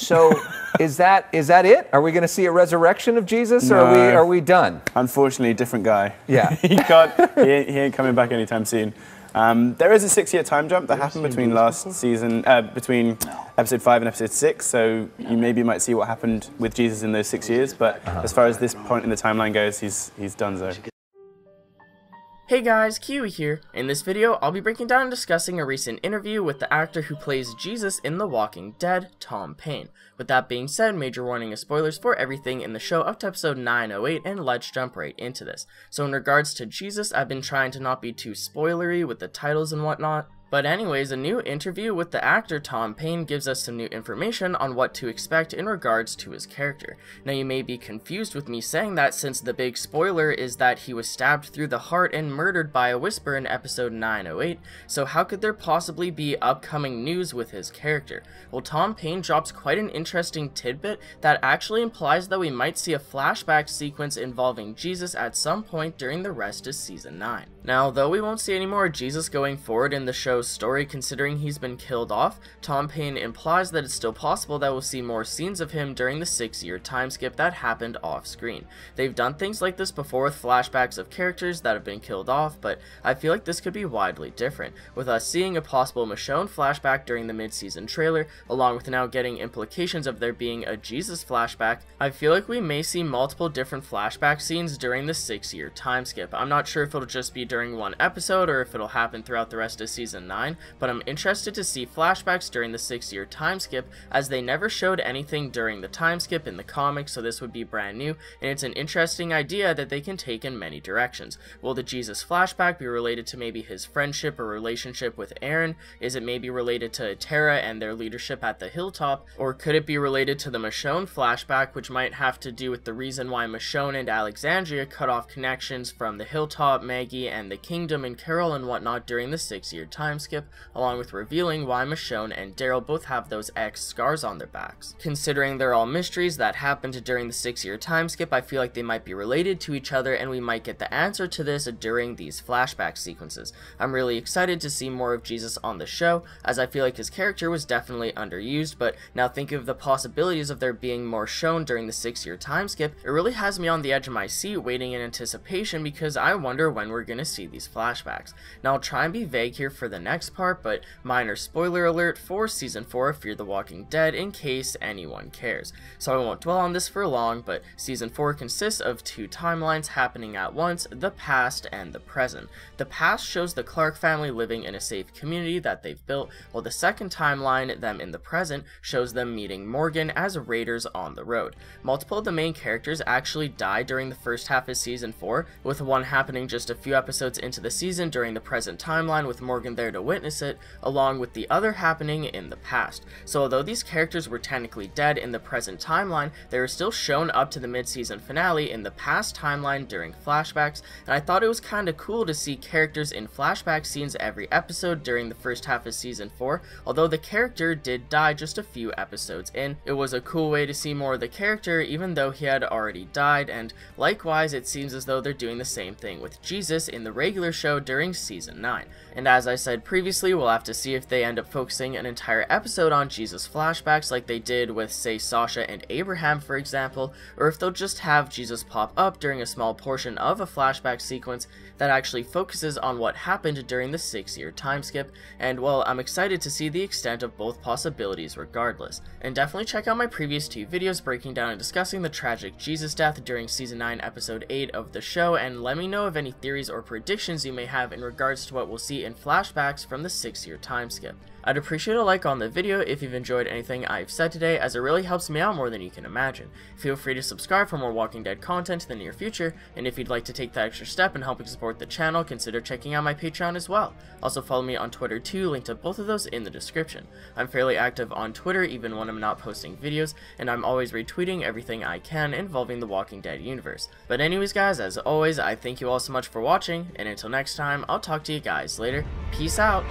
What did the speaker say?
So is that it? Are we going to see a resurrection of Jesus, or are we done? Unfortunately, different guy. Yeah. he ain't coming back anytime soon. There is a 6-year time jump that happened between last season, between episode 5 and episode 6. So you maybe might see what happened with Jesus in those 6 years. But as far as this point in the timeline goes, he's done so. Hey guys, Kiwi here. In this video, I'll be breaking down and discussing a recent interview with the actor who plays Jesus in The Walking Dead, Tom Payne. With that being said, major warning of spoilers for everything in the show up to episode 908, and let's jump right into this. So in regards to Jesus, I've been trying to not be too spoilery with the titles and whatnot. But anyways, a new interview with the actor Tom Payne gives us some new information on what to expect in regards to his character. Now you may be confused with me saying that, since the big spoiler is that he was stabbed through the heart and murdered by a whisper in episode 908, so how could there possibly be upcoming news with his character? Well, Tom Payne drops quite an interesting tidbit that actually implies that we might see a flashback sequence involving Jesus at some point during the rest of season 9. Now, though we won't see any more Jesus going forward in the show's story considering he's been killed off, Tom Payne implies that it's still possible that we'll see more scenes of him during the 6-year time skip that happened off screen. They've done things like this before with flashbacks of characters that have been killed off, but I feel like this could be widely different, with us seeing a possible Michonne flashback during the mid-season trailer, along with now getting implications of there being a Jesus flashback. I feel like we may see multiple different flashback scenes during the 6-year time skip. I'm not sure if it'll just be during one episode or if it'll happen throughout the rest of season 9, but I'm interested to see flashbacks during the 6-year time skip, as they never showed anything during the time skip in the comics, so this would be brand new, and it's an interesting idea that they can take in many directions. Will the Jesus flashback be related to maybe his friendship or relationship with Aaron? Is it maybe related to Tara and their leadership at the hilltop? Or could it be related to the Michonne flashback, which might have to do with the reason why Michonne and Alexandria cut off connections from the hilltop, Maggie, and the kingdom and Carol and whatnot during the 6-year time skip, along with revealing why Michonne and Daryl both have those X scars on their backs. Considering they're all mysteries that happened during the 6-year time skip, I feel like they might be related to each other, and we might get the answer to this during these flashback sequences. I'm really excited to see more of Jesus on the show, as I feel like his character was definitely underused, but now thinking of the possibilities of there being more shown during the 6-year time skip, it really has me on the edge of my seat waiting in anticipation, because I wonder when we're gonna see these flashbacks. Now I'll try and be vague here for the next part, but minor spoiler alert for season 4 of Fear the Walking Dead in case anyone cares. So I won't dwell on this for long, but season 4 consists of 2 timelines happening at once, the past and the present. The past shows the Clark family living in a safe community that they've built, while the second timeline, them in the present, shows them meeting Morgan as raiders on the road. Multiple of the main characters actually die during the first half of season 4, with one happening just a few episodes into the season during the present timeline with Morgan there to witness it, along with the other happening in the past. So although these characters were technically dead in the present timeline, they were still shown up to the mid-season finale in the past timeline during flashbacks, and I thought it was kinda cool to see characters in flashback scenes every episode during the first half of season 4, although the character did die just a few episodes in. It was a cool way to see more of the character even though he had already died, and likewise it seems as though they're doing the same thing with Jesus in the regular show during season 9. And as I said previously, we'll have to see if they end up focusing an entire episode on Jesus flashbacks like they did with, say, Sasha and Abraham for example, or if they'll just have Jesus pop up during a small portion of a flashback sequence that actually focuses on what happened during the 6-year time skip, and well, I'm excited to see the extent of both possibilities regardless. And definitely check out my previous 2 videos breaking down and discussing the tragic Jesus death during season 9 episode 8 of the show, and let me know of any theories or predictions you may have in regards to what we'll see in flashbacks from the 6-year time skip. I'd appreciate a like on the video if you've enjoyed anything I've said today, as it really helps me out more than you can imagine. Feel free to subscribe for more Walking Dead content in the near future, and if you'd like to take that extra step in helping support the channel, consider checking out my Patreon as well. Also follow me on Twitter too, link to both of those in the description. I'm fairly active on Twitter even when I'm not posting videos, and I'm always retweeting everything I can involving the Walking Dead universe. But anyways guys, as always, I thank you all so much for watching, and until next time, I'll talk to you guys later. Peace out!